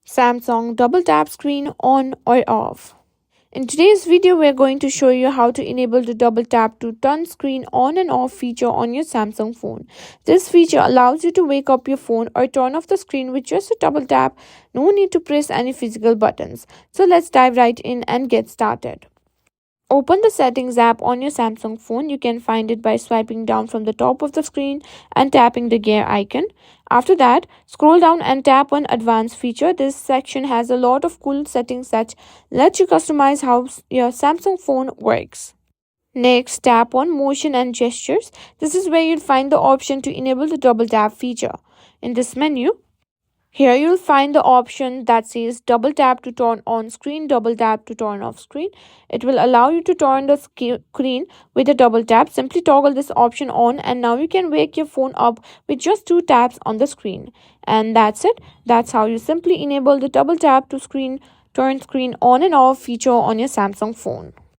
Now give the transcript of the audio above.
Samsung double tap screen on or off. In today's video, we are going to show you how to enable the double tap to turn screen on and off feature on your Samsung phone. This feature allows you to wake up your phone or turn off the screen with just a double tap. No need to press any physical buttons. So let's dive right in and get started. Open the Settings app on your Samsung phone. You can find it by swiping down from the top of the screen and tapping the gear icon. After that, scroll down and tap on Advanced feature. This section has a lot of cool settings that let you customize how your Samsung phone works. Next, tap on Motion and Gestures. This is where you'll find the option to enable the double tap feature. In this menu, here you'll find the option that says double tap to turn on screen, double tap to turn off screen. It will allow you to turn the screen with a double tap. Simply toggle this option on and now you can wake your phone up with just 2 taps on the screen. And that's it. That's how you simply enable the double tap to turn screen on and off feature on your Samsung phone.